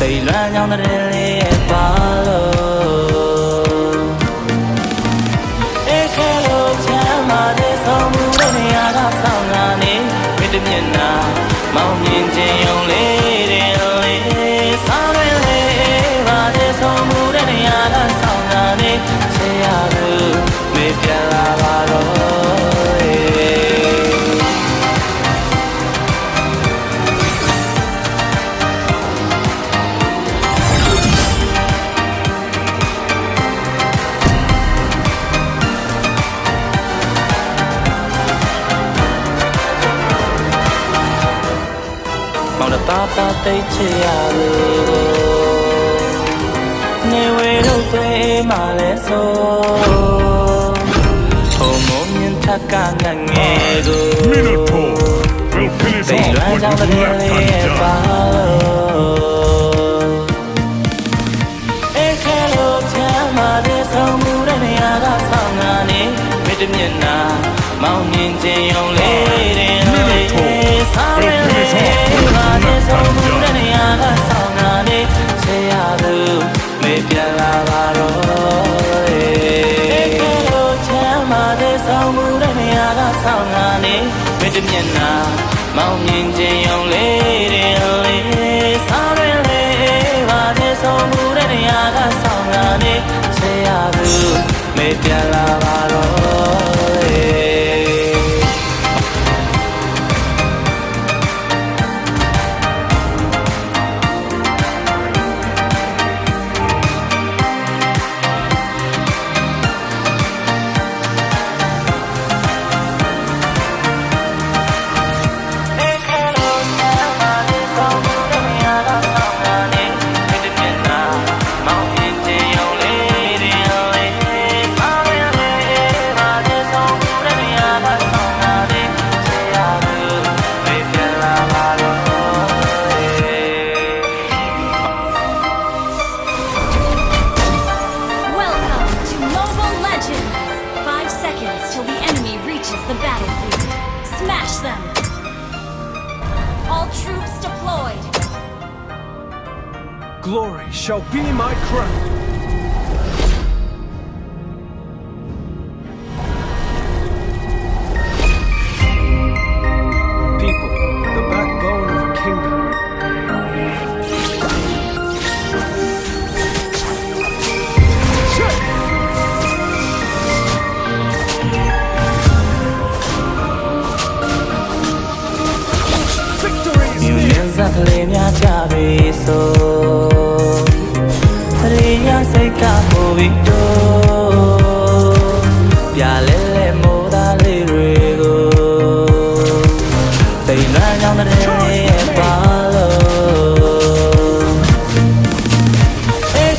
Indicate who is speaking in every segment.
Speaker 1: They learn on the daily follow. Hello, Chama, there's some moving out of Sangani. With the Mina, Mountain Jay, lady, Sangani, there's some moving out of Sangani. Say, I do, maybe I Papa tay chialu ne we do twe ma le so homo myin thakka nge go
Speaker 2: Minotaur will finish off what was left undone.
Speaker 1: Hello, Chama, there's some moving out of Sangani. With the Mina, Mountain Jay, lady, Mountain Jay, lady, sorry, so moving out of Sangani. Say, I do, maybe I
Speaker 3: till the enemy reaches the battlefield. Smash them! All troops deployed!
Speaker 2: Glory shall be my crown. People, the backbone of a kingdom.
Speaker 1: Zaklenya chabe so Riya seka movito Pyalele moda le rego They learn on the day follow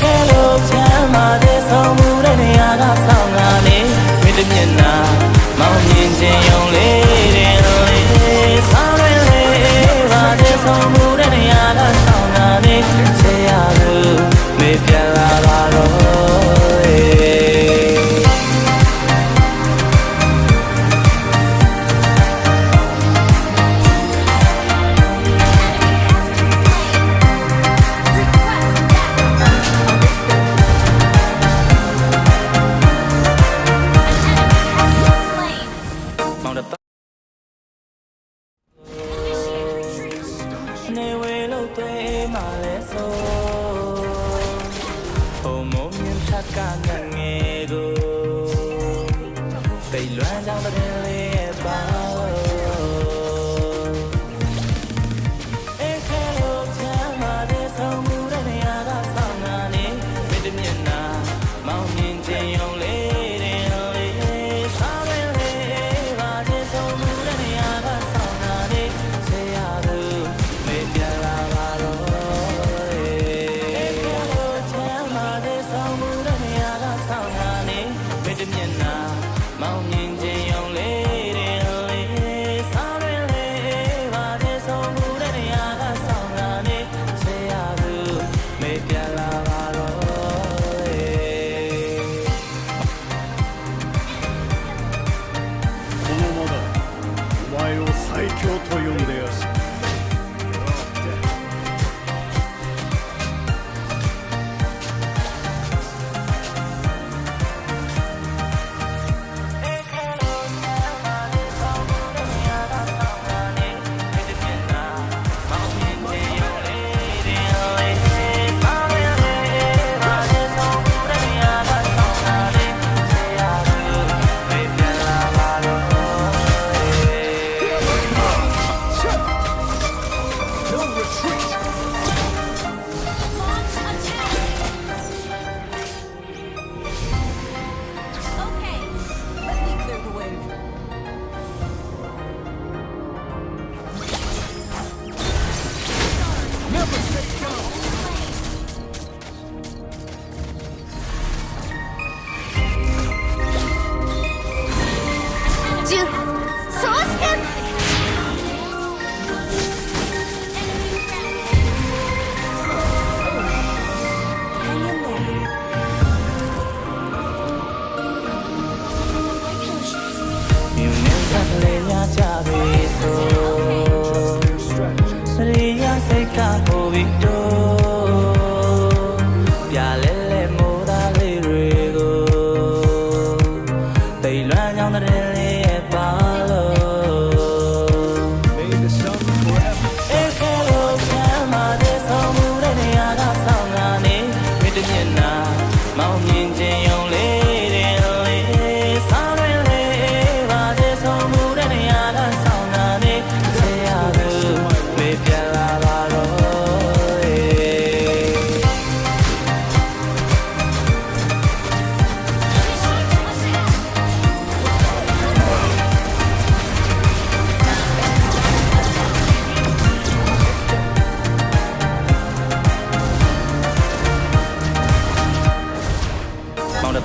Speaker 1: Hello Chama there's some moving out of Sangani with the Mina Mountain Jay lady sorry some moving out of Sangani. Say I do, maybe I They learn down the daily follow. Hello, Chama, there's some moving out of Sangani. With the Mina, Mountain Jay, lady, sorry, there's some moving out of Sangani. Say I do, maybe I Hello, Chama, there's some moving out of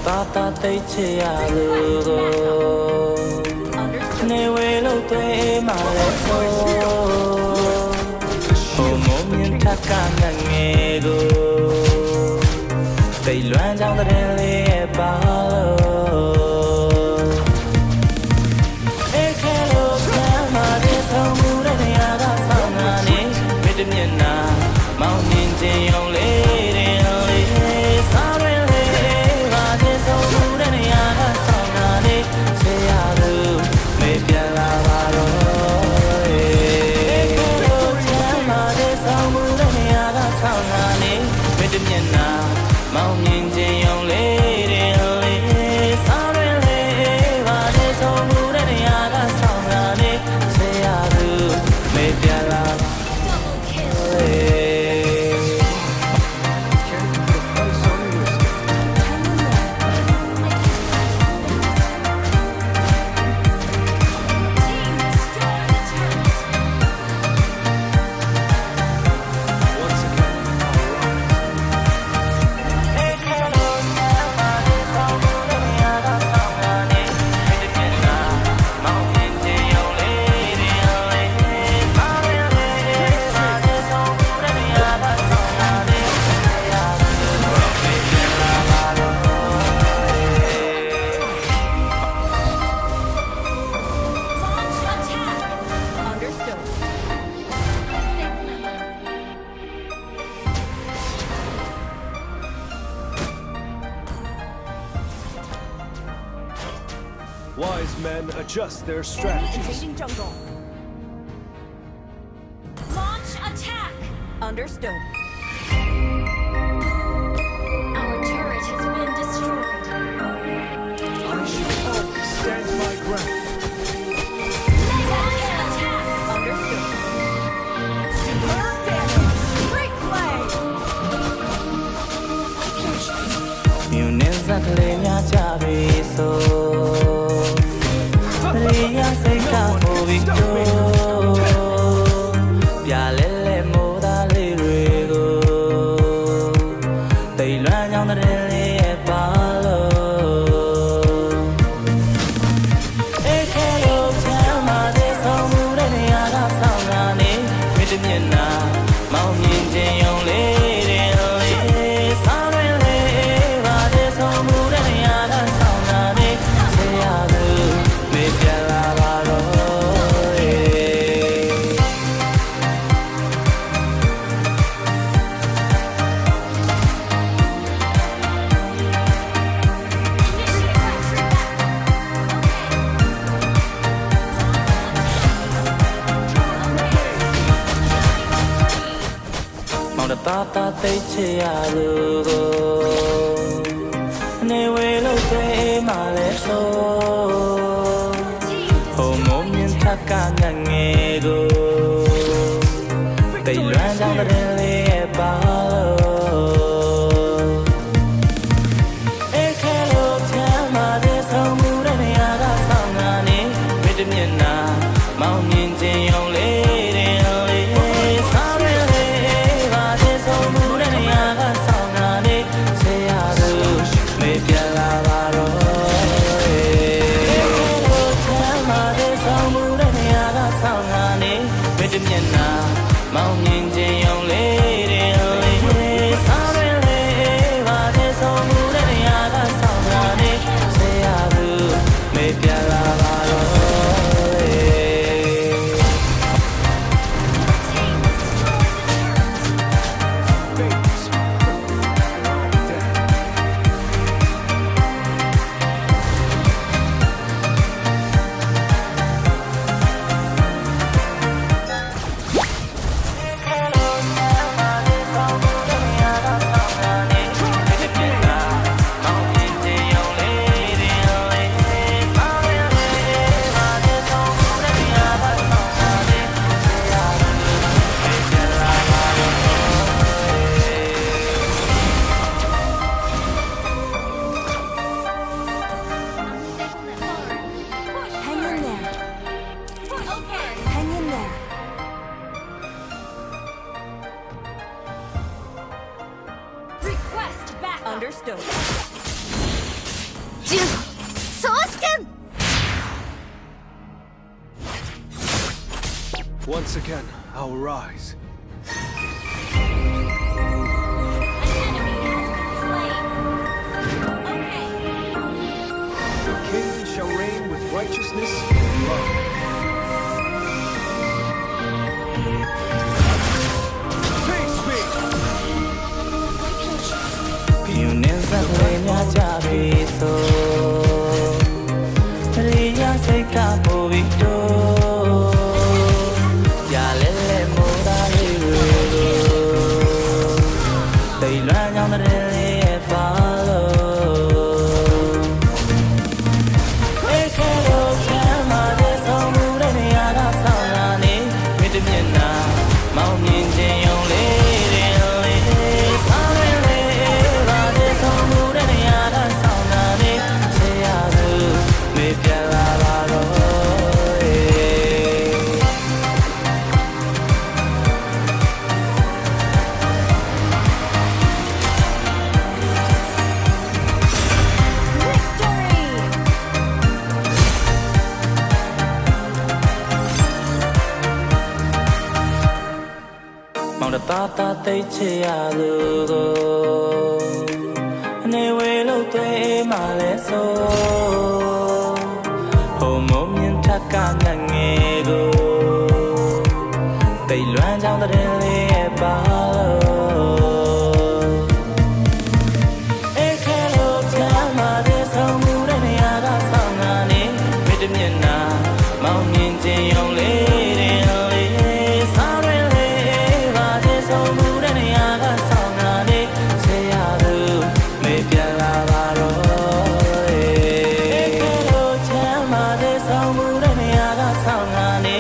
Speaker 1: တာတာတိတ်ချရလို့ကိုနေဝဲလို့တွေ့မှလည်းဆိုဟိုမုံမြင်ထက်ကငငယ်ကိုတိတ်လွမ်းကြောင်းတဲ့လေးရဲ့ပါလို့အေးခဲလို့ဆမ်းမတဲ့ဆုံးမှုတဲ့နေရာကဆောင်းလာနေမြစ်တမျက်နှာမောင်မြင်ခြင်းရုံလေးတဲ့လေးစားရလေးပါတဲ့ဆုံးမှုတဲ့နေရာကဆောင်းလာနေချေရလို့မေးပြန်လာပါတော့အေးခဲလို့ဆမ်းမတဲ့ဆုံးမှုတဲ့နေရာကဆောင်းလာနေမြစ်တမျက်နှာမောင်မြင်ခြင်းရုံလေးတဲ့လေးစားရလေးပါတဲ့ဆုံးမှုတဲ့နေရာကဆောင်းလာနေချေရလို့မေးပြန်လာ
Speaker 3: Double kill.
Speaker 2: Wise men adjust their
Speaker 4: Enemy
Speaker 2: strategies.
Speaker 4: invading jungle.
Speaker 3: Launch attack.
Speaker 4: Understood.
Speaker 3: Our turret has been destroyed.
Speaker 2: I shall always stand my ground.
Speaker 3: Launch attack.
Speaker 4: Understood. Superb damage. Great play.
Speaker 1: မြူနေစက်ကလေးများကြပြီဆိုရေရစိတ်ကဟိုပြီးတော့ပြလဲလဲမိုးသားလေးတွေကိုတိတ်လွမ်းကြောင်းတဲ့လေးရဲ့ပါလို့အေးခဲလို့ချမ်းသာတဲ့ဆုံးမှုတဲ့နေရာကဆောင်းလာနေမြစ်တမျက်နှာမောင်မြင်ခြင်းရုံလေးတဲ့လေးစားရလေးပါတဲ့ဆုံးမှုတဲ့နေရာကဆောင်းလာနေဆရာသူမေးပြန်လာပါတော့အေး မောင်တတာတာတိတ်ချရလို့ကိုနေဝဲလို့တွေ့မှလည်းဆိုဟိုမုံမြင်ထက်ကငငယ်ကိုတိတ်လွမ်းကြောင်းတဲ့လေးရဲ့ပါလို့အေးခဲလို့ချမ်းသာတဲ့ဆုံးမှုတဲ့နေရာကဆောင်းလာနေမြစ်တမျက်နှာမောင်မြင်ခြင်းရုံလေးတဲ့လေးစားရလေးပါတဲ့ဆုံးမှုတဲ့နေရာကဆောင်းလာနေဆရာသူမေးပြန်လာပါတော့အေးလို့ချမ်းသာတဲ့ဆုံးမှုတဲ့နေရာကဆောင်းလာနေမြစ်တမျက်နှာမောင်မြင်ခြင်းရုံလေးတဲ့လေးစားရလေးပါတဲ့ဆုံးမှုတဲ့နေရာကဆောင်းလာနေဆရာသူမေးပြန်လာပါတော့အေး
Speaker 2: Fates. Death.
Speaker 4: Hang in there.
Speaker 3: Okay.
Speaker 4: Hang in there.
Speaker 3: Request backup.
Speaker 4: Understood.
Speaker 2: Once again, I'll rise. Your king shall reign with righteousness and love. Face me!
Speaker 1: ပြုနေစက်လေးများကြပြီဆိုရိယာစိတ်ကပိုပြီးတော့ရလဲလဲမိုးသားလေးတွေကိုတိတ်လွမ်းကြောင်းတဲ့လေးရဲ့ပါလို့ဧကရောချမ်းမာတဲ့ဆုံးမှုတဲ့နေရာကဆောင်လာနေမြစ်တမျက်နှာမောင်မြင်ခြင်းယုံလေးတဲ့လေးဆောင်ရလေးပါတဲ့ဆုံးမှုတဲ့နေရာကဆောင်လာနေဆရာသူမေပြလာပါတော့ မောင်တတာတိတ်ချရသူကိုအနေဝေလို့တွေ့မှလဲဆိုဟိုမုံမြင်ထက်ကငတ်ငယ်ကိုတိတ်လွမ်းကြောင်းတဲ့လေးရဲ့ပါလို့ဧကလို့ချမ်းသာတဲ့ဆုံးမှုတဲ့နေရာကဆောင်ငါနေမိတမျက်နှာမောင်မြင်ခြင်းယုံလေးဆောင်မှုတဲ့နေရာကဆောင်ငါနေ